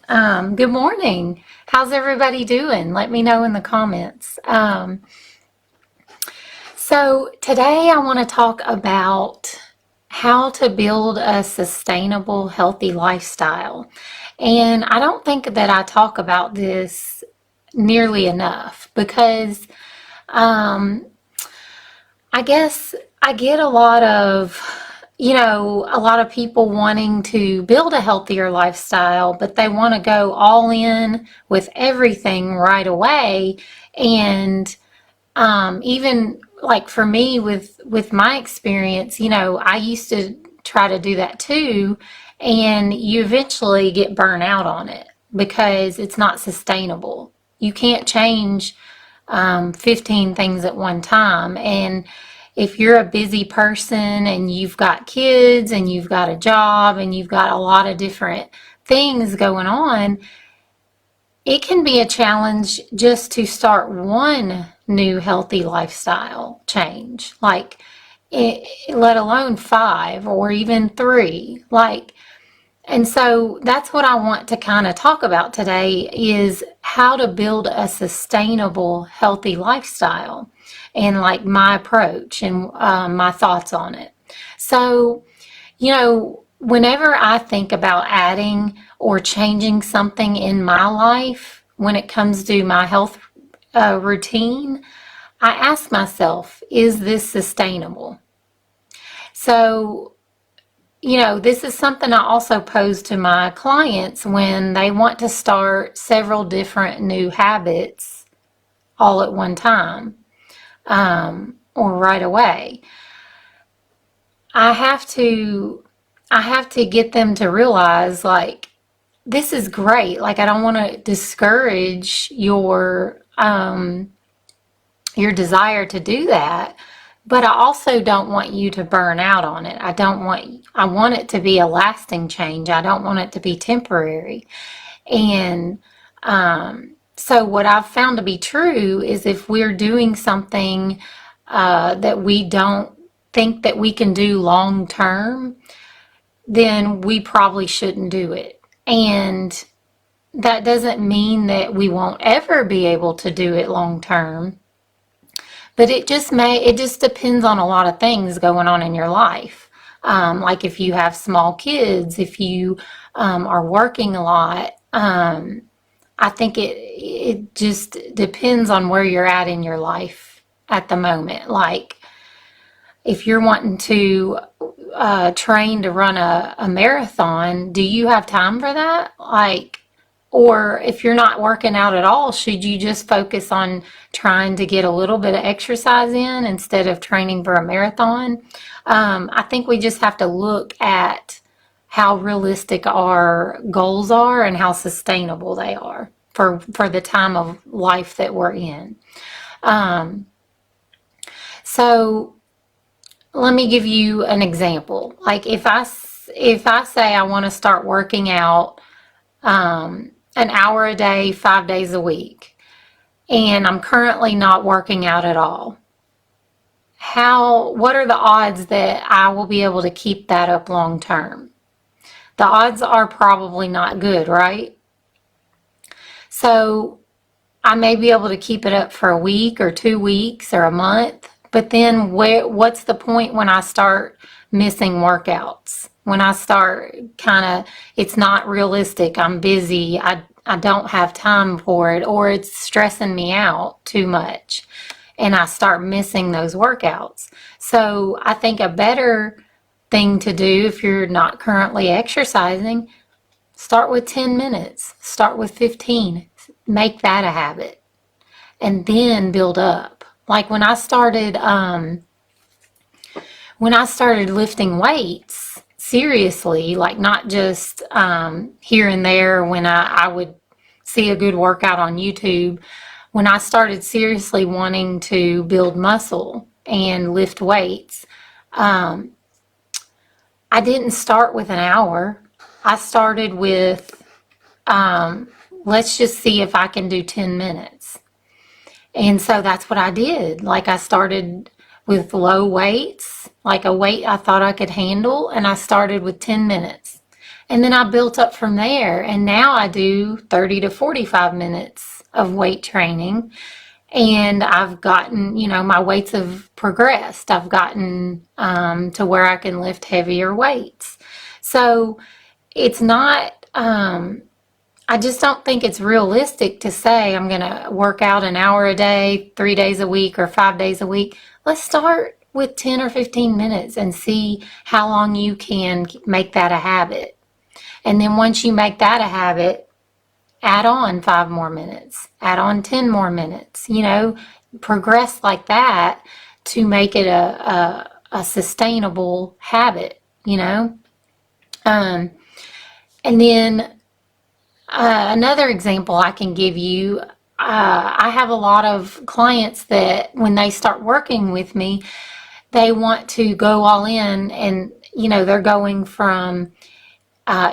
Good morning. How's everybody doing? Let me know in the comments. So today I want to talk about how to build a sustainable, healthy lifestyle. And I don't think that I talk about this nearly enough because um, I guess I get a lot of people wanting to build a healthier lifestyle, but they want to go all in with everything right away. And even like for me with my experience, I used to try to do that too, and you eventually get burnt out on it because it's not sustainable. You can't change 15 things at one time. And if you're a busy person and you've got kids and you've got a job and you've got a lot of different things going on, it can be a challenge just to start one new healthy lifestyle change, like let alone five or even three. And so that's what I want to kind of talk about today is how to build a sustainable, healthy lifestyle and like my approach and my thoughts on it. So, whenever I think about adding or changing something in my life when it comes to my health routine, I ask myself, is this sustainable? So, this is something I also pose to my clients when they want to start several different new habits all at one time or right away. I have to get them to realize like this is great. Like I don't want to discourage your desire to do that, but I also don't want you to burn out on it. I want it to be a lasting change. I don't want it to be temporary. And so what I've found to be true is if we're doing something that we don't think that we can do long term, then we probably shouldn't do it. And that doesn't mean that we won't ever be able to do it long term. But it just depends on a lot of things going on in your life. Like if you have small kids, if you are working a lot, I think it just depends on where you're at in your life at the moment. Like if you're wanting to train to run a marathon, do you have time for that? Or if you're not working out at all, should you just focus on trying to get a little bit of exercise in instead of training for a marathon? I think we just have to look at how realistic our goals are and how sustainable they are for the time of life that we're in. So let me give you an example. Like if I say I want to start working out an hour a day, 5 days a week, and I'm currently not working out at all, what are the odds that I will be able to keep that up long term? The odds are probably not good, right? So I may be able to keep it up for a week or 2 weeks or a month, but then what's the point when I start missing workouts? When I start it's not realistic, I'm busy, I don't have time for it, or it's stressing me out too much, and I start missing those workouts. So I think a better thing to do if you're not currently exercising, start with 10 minutes, start with 15, make that a habit, and then build up. Like when I started lifting weights seriously, like not just here and there when I would see a good workout on YouTube, when I started seriously wanting to build muscle and lift weights, I didn't start with an hour. I started with, let's just see if I can do 10 minutes. And so that's what I did. Like I started with low weights, like a weight I thought I could handle, and I started with 10 minutes. And then I built up from there. And now I do 30 to 45 minutes of weight training. And I've gotten, my weights have progressed. I've gotten to where I can lift heavier weights. So it's not, I just don't think it's realistic to say I'm going to work out an hour a day, 3 days a week, or 5 days a week. Let's start with 10 or 15 minutes and see how long you can make that a habit. And then once you make that a habit, add on 5 more minutes, add on 10 more minutes, progress like that to make it a sustainable habit, and then another example I can give you, I have a lot of clients that when they start working with me, they want to go all in, and they're going from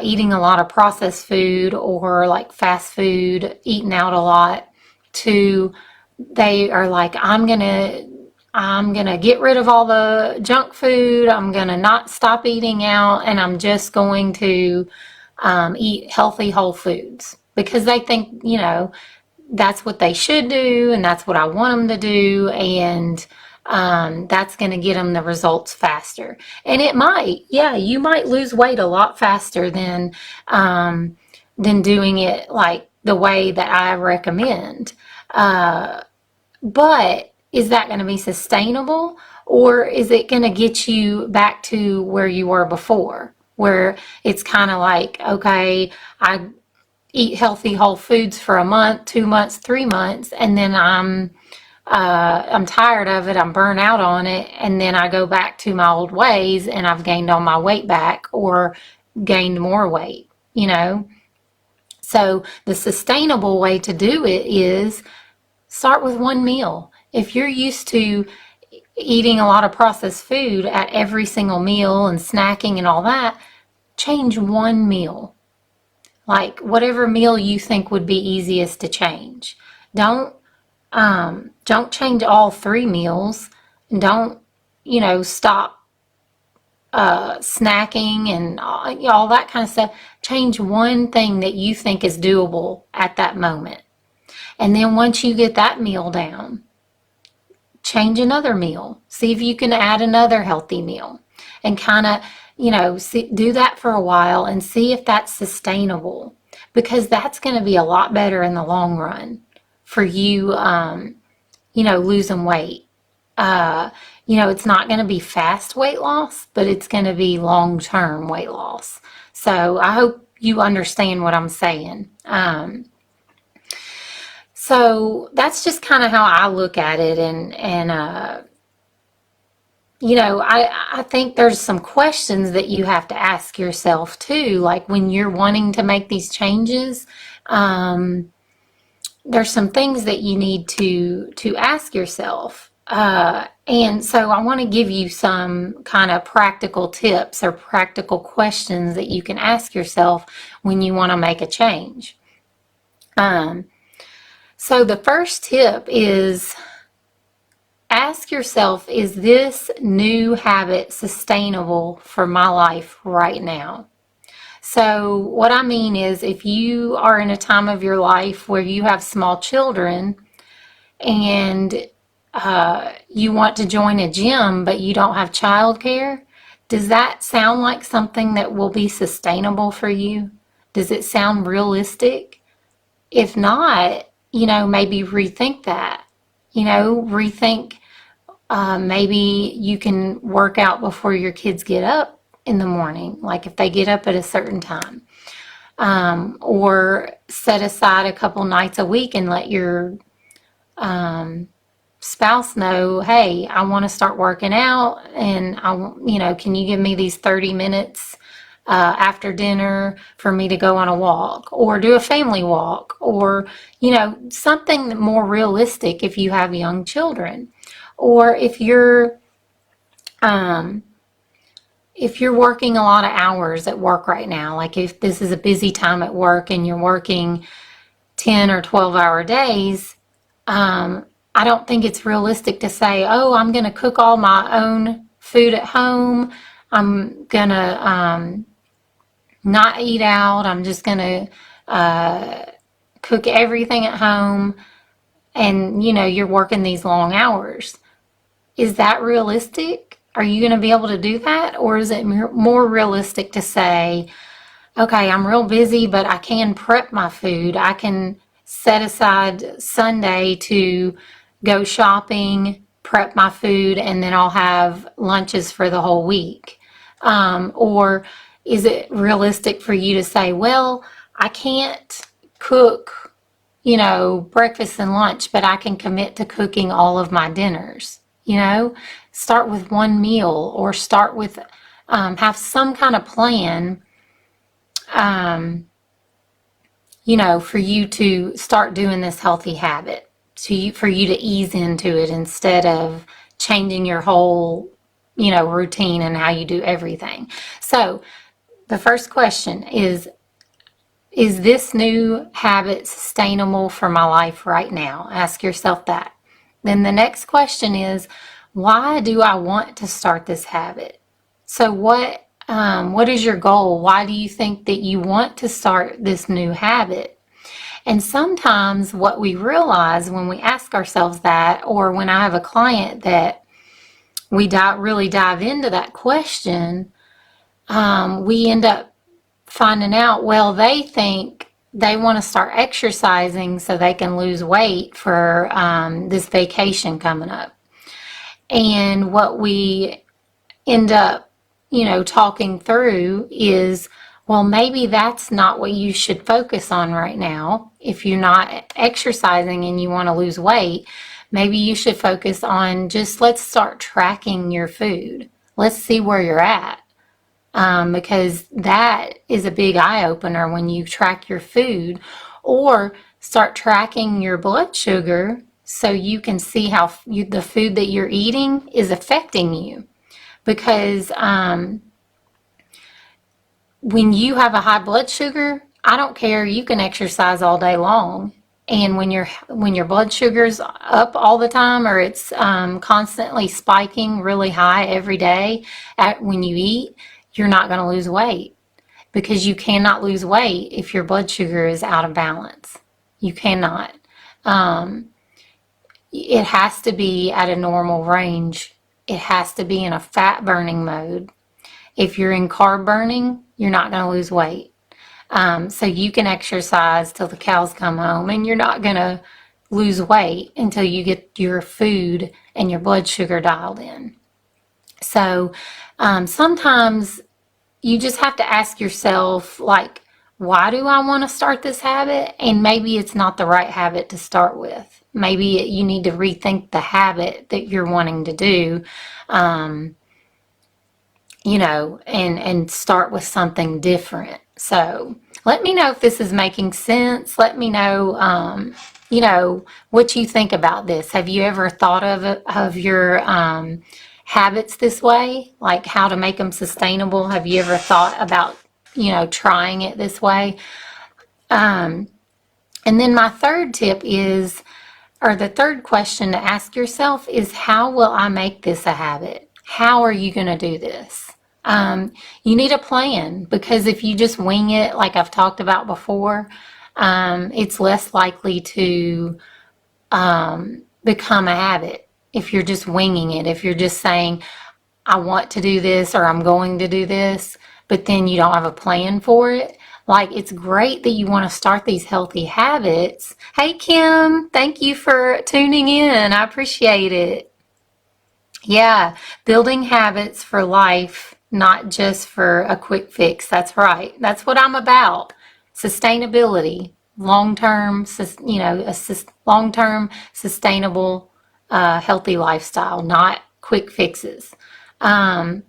eating a lot of processed food or like fast food, eating out a lot, to they are like, I'm gonna get rid of all the junk food. I'm gonna not stop eating out, and I'm just going to eat healthy whole foods, because they think that's what they should do, and that's what I want them to do, and that's going to get them the results faster. And it might, yeah, you might lose weight a lot faster than doing it like the way that I recommend. But is that going to be sustainable, or is it going to get you back to where you were before, where it's kind of like, okay, I eat healthy whole foods for a month, 2 months, 3 months, and then I'm tired of it, I'm burnt out on it, and then I go back to my old ways and I've gained all my weight back or gained more weight, So the sustainable way to do it is start with one meal. If you're used to eating a lot of processed food at every single meal and snacking and all that, change one meal. Like whatever meal you think would be easiest to change. Don't change all 3 meals. Don't, stop snacking and all that kind of stuff. Change one thing that you think is doable at that moment. And then once you get that meal down, change another meal. See if you can add another healthy meal, and kind of, do that for a while and see if that's sustainable, because that's going to be a lot better in the long run for you, losing weight. It's not going to be fast weight loss, but it's going to be long-term weight loss. So I hope you understand what I'm saying. So that's just kind of how I look at it. And I think there's some questions that you have to ask yourself too. Like when you're wanting to make these changes, there's some things that you need to ask yourself. And so I want to give you some kind of practical tips or practical questions that you can ask yourself when you want to make a change. So the first tip is ask yourself, is this new habit sustainable for my life right now? So what I mean is, if you are in a time of your life where you have small children and you want to join a gym but you don't have childcare, does that sound like something that will be sustainable for you? Does it sound realistic? If not, maybe rethink that. Rethink, maybe you can work out before your kids get up in the morning, like if they get up at a certain time. Or set aside a couple nights a week and let your spouse know, hey, I want to start working out, and can you give me these 30 minutes after dinner for me to go on a walk, or do a family walk, or something more realistic if you have young children. Or if you're working a lot of hours at work right now, like if this is a busy time at work and you're working 10 or 12-hour days, I don't think it's realistic to say, oh, I'm going to cook all my own food at home. I'm going to not eat out. I'm just going to cook everything at home. And, you're working these long hours. Is that realistic? Are you going to be able to do that? Or is it more realistic to say, okay, I'm real busy, but I can prep my food. I can set aside Sunday to go shopping, prep my food, and then I'll have lunches for the whole week. Or is it realistic for you to say, well, I can't cook, breakfast and lunch, but I can commit to cooking all of my dinners? Start with one meal, or start with, have some kind of plan, for you to start doing this healthy habit, for you to ease into it instead of changing your whole, routine and how you do everything. So the first question is this new habit sustainable for my life right now? Ask yourself that. Then the next question is, why do I want to start this habit? So what is your goal? Why do you think that you want to start this new habit? And sometimes what we realize when we ask ourselves that, or when I have a client that we really dive into that question, we end up finding out, well, they think they want to start exercising so they can lose weight for this vacation coming up. And what we end up, talking through is, well, maybe that's not what you should focus on right now. If you're not exercising and you want to lose weight, maybe you should focus on let's start tracking your food. Let's see where you're at. Because that is a big eye-opener when you track your food, or start tracking your blood sugar so you can see how the food that you're eating is affecting you. Because when you have a high blood sugar, I don't care, you can exercise all day long. And when your blood sugar's up all the time, or it's constantly spiking really high every day when you eat, you're not going to lose weight, because you cannot lose weight if your blood sugar is out of balance. You cannot. It has to be at a normal range. It has to be in a fat burning mode. If you're in carb burning, you're not going to lose weight. So you can exercise till the cows come home, and you're not going to lose weight until you get your food and your blood sugar dialed in. So sometimes you just have to ask yourself, like, why do I want to start this habit? And maybe it's not the right habit to start with. Maybe you need to rethink the habit that you're wanting to do, and start with something different. So let me know if this is making sense. Let me know, what you think about this. Have you ever thought of your habits this way, like how to make them sustainable? Have you ever thought about, trying it this way? And then my third tip is, or the third question to ask yourself is, how will I make this a habit? How are you going to do this? You need a plan, because if you just wing it, like I've talked about before, it's less likely to become a habit. If you're just winging it, if you're just saying, I want to do this, or I'm going to do this, but then you don't have a plan for it. Like, it's great that you want to start these healthy habits. Hey, Kim, thank you for tuning in. I appreciate it. Yeah, building habits for life, not just for a quick fix. That's right. That's what I'm about. Sustainability, long-term, long-term sustainable, healthy lifestyle, not quick fixes. How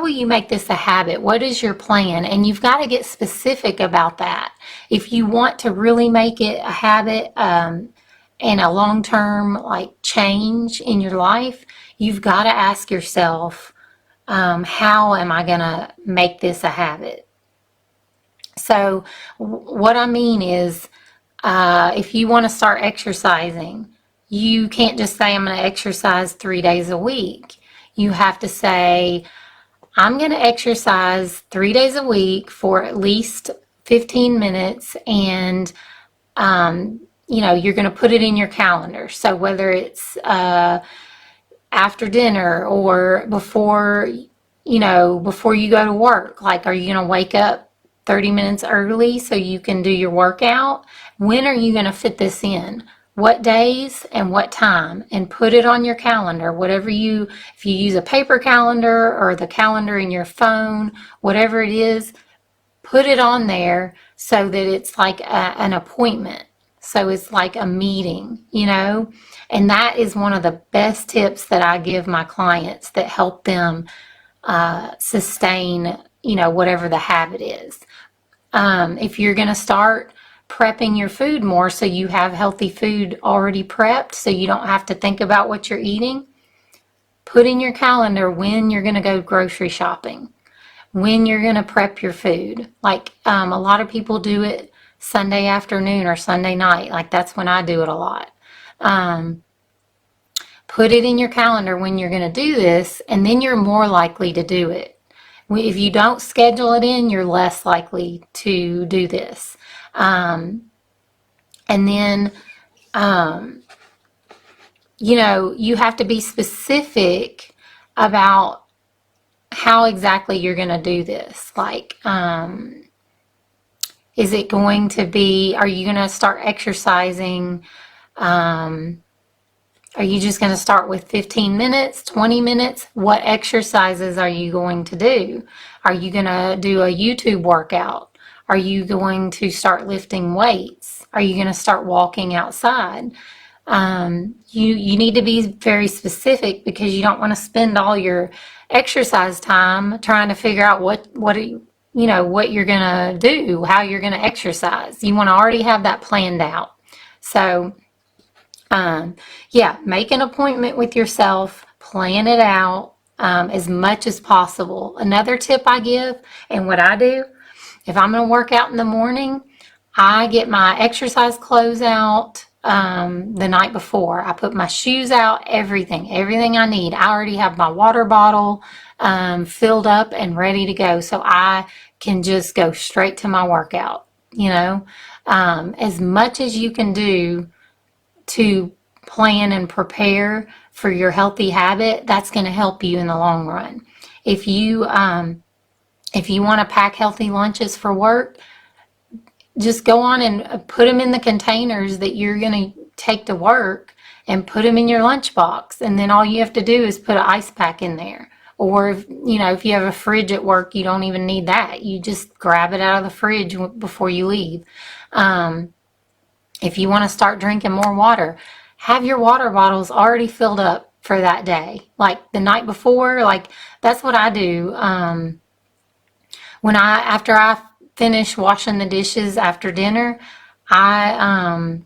will you make this a habit? What is your plan? And you've got to get specific about that. If you want to really make it a habit, and a long-term change in your life, you've got to ask yourself, how am I going to make this a habit? So what I mean is, if you want to start exercising, you can't just say, I'm going to exercise 3 days a week. You have to say, I'm going to exercise 3 days a week for at least 15 minutes, and you're going to put it in your calendar. So whether it's after dinner or before you go to work, like, are you going to wake up 30 minutes early so you can do your workout? When are you going to fit this in? What days and what time? And put it on your calendar. If you use a paper calendar or the calendar in your phone, whatever it is, put it on there so that it's like an appointment. So it's like a meeting, and that is one of the best tips that I give my clients that help them sustain, whatever the habit is. If you're going to start prepping your food more so you have healthy food already prepped so you don't have to think about what you're eating, put in your calendar when you're going to go grocery shopping, when you're going to prep your food. Like a lot of people do it Sunday afternoon or Sunday night. Like that's when I do it a lot. Put it in your calendar when you're going to do this, and then you're more likely to do it. If you don't schedule it in, you're less likely to do this. And then, you have to be specific about how exactly you're going to do this. Like, is it going to be, are you going to start exercising? Are you just going to start with 15 minutes, 20 minutes? What exercises are you going to do? Are you going to do a YouTube workout? Are you going to start lifting weights? Are you going to start walking outside? You need to be very specific because you don't want to spend all your exercise time trying to figure out what you're going to do, how you're going to exercise. You want to already have that planned out. So make an appointment with yourself, plan it out as much as possible. Another tip I give, and what I do, if I'm going to work out in the morning, I get my exercise clothes out the night before. I put my shoes out, everything I need. I already have my water bottle filled up and ready to go, so I can just go straight to my workout. As much as you can do to plan and prepare for your healthy habit, that's going to help you in the long run. If you want to pack healthy lunches for work, just go on and put them in the containers that you're going to take to work and put them in your lunchbox. And then all you have to do is put an ice pack in there. Or if you have a fridge at work, you don't even need that. You just grab it out of the fridge before you leave. If you want to start drinking more water, have your water bottles already filled up for that day. Like the night before, like that's what I do. After I finish washing the dishes after dinner, I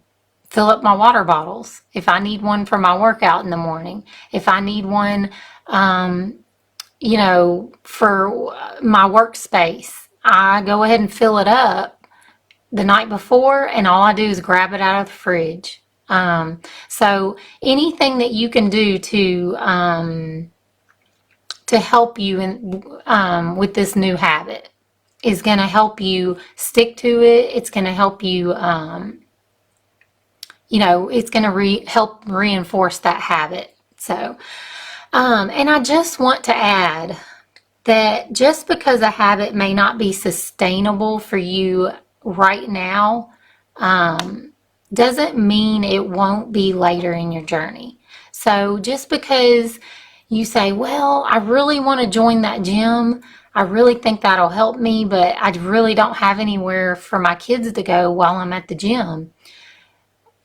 fill up my water bottles. If I need one for my workout in the morning, if I need one, for my workspace, I go ahead and fill it up the night before, and all I do is grab it out of the fridge. So anything that you can do to help you with this new habit is going to help you stick to it. It's going to help you, it's going to help reinforce that habit. So, and I just want to add that just because a habit may not be sustainable for you right now, doesn't mean it won't be later in your journey. So just because you say, well, I really want to join that gym, I really think that'll help me, but I really don't have anywhere for my kids to go while I'm at the gym.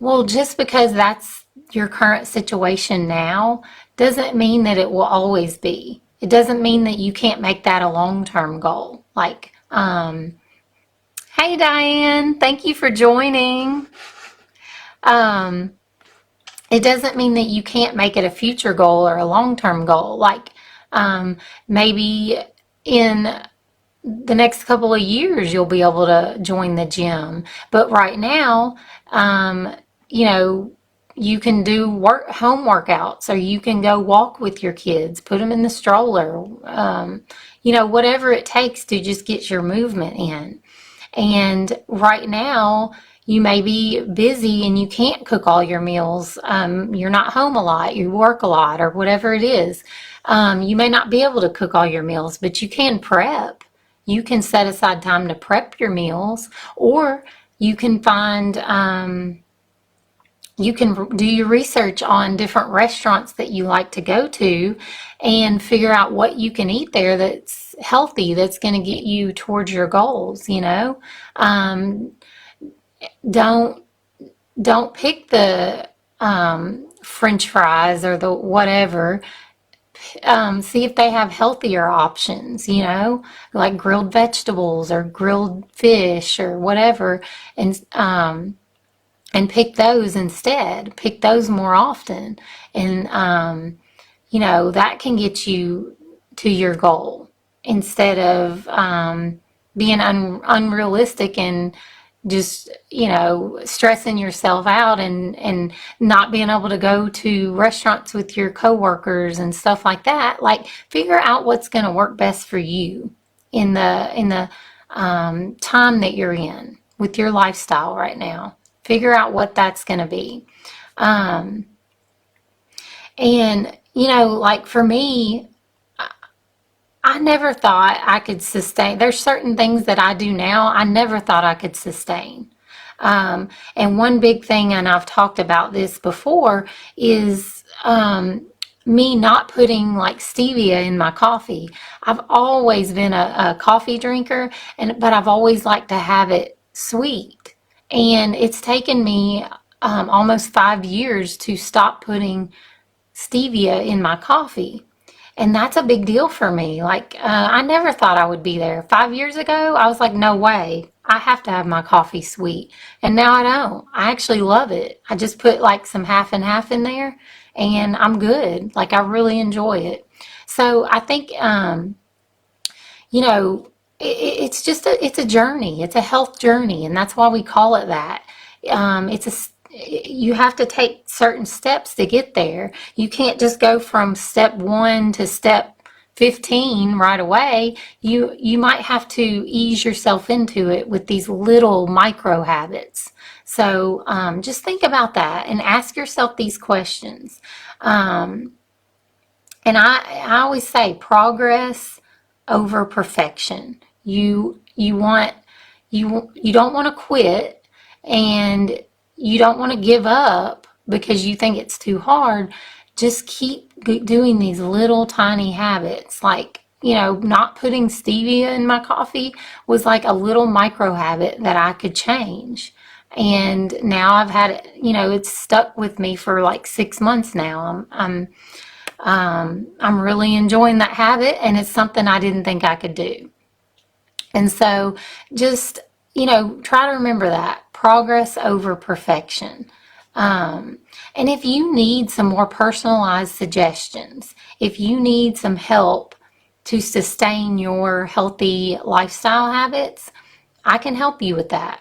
Well, just because that's your current situation now doesn't mean that it will always be. It doesn't mean that you can't make that a long-term goal. Like, hey Diane, thank you for joining. It doesn't mean that you can't make it a future goal or a long-term goal. Like, maybe in the next couple of years you'll be able to join the gym. But right now, you can do home workouts, or you can go walk with your kids, put them in the stroller, whatever it takes to just get your movement in. And right now, you may be busy and you can't cook all your meals. You're not home a lot, you work a lot, or whatever it is. You may not be able to cook all your meals, but you can prep. You can set aside time to prep your meals, or you can you can do your research on different restaurants that you like to go to and figure out what you can eat there that's healthy, that's going to get you towards your goals. Don't pick the French fries or the whatever. See if they have healthier options, like grilled vegetables or grilled fish or whatever, and pick those instead. Pick those more often, and that can get you to your goal instead of being unrealistic and just stressing yourself out and not being able to go to restaurants with your coworkers and stuff like that. Like, figure out what's going to work best for you in the time that you're in with your lifestyle right now. Figure out what that's going to be. And like for me, I never thought I could sustain. There's certain things that I do now I never thought I could sustain. And one big thing, and I've talked about this before, is me not putting like stevia in my coffee. I've always been a coffee drinker, but I've always liked to have it sweet. And it's taken me almost 5 years to stop putting stevia in my coffee. And that's a big deal for me. Like, I never thought I would be there. 5 years ago, I was like, no way. I have to have my coffee sweet. And now I don't. I actually love it. I just put like some half and half in there, and I'm good. Like, I really enjoy it. So I think, it's just it's a journey. It's a health journey, and that's why we call it that. You have to take certain steps to get there. You can't just go from step 1 to step 15 right away. You might have to ease yourself into it with these little micro habits. So just think about that and ask yourself these questions. And I always say progress over perfection. You don't want to quit, and you don't want to give up because you think it's too hard. Just keep doing these little tiny habits. Like, not putting stevia in my coffee was like a little micro habit that I could change. And now I've had it, it's stuck with me for like 6 months now. I'm really enjoying that habit, and it's something I didn't think I could do. And so just, try to remember that. Progress over perfection. And if you need some more personalized suggestions, if you need some help to sustain your healthy lifestyle habits, I can help you with that.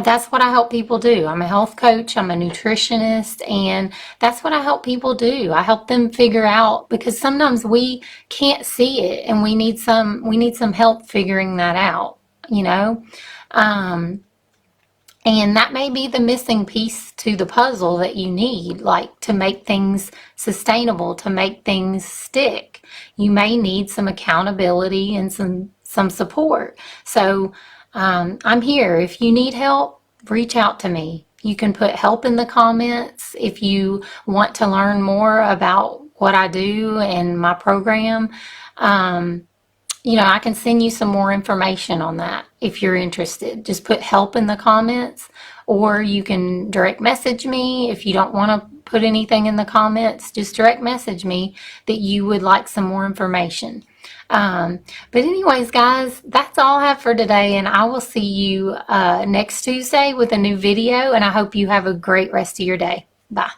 That's what I help people do. I'm a health coach, I'm a nutritionist, and that's what I help people do. I help them figure out, because sometimes we can't see it, and we need some help figuring that out, and that may be the missing piece to the puzzle that you need, like to make things sustainable, to make things stick. You may need some accountability and some support. So I'm here. If you need help, reach out to me. You can put help in the comments. If you want to learn more about what I do and my program, I can send you some more information on that if you're interested. Just put help in the comments, or you can direct message me. If you don't want to put anything in the comments, just direct message me that you would like some more information. But anyways, guys, that's all I have for today, and I will see you next Tuesday with a new video, and I hope you have a great rest of your day. Bye.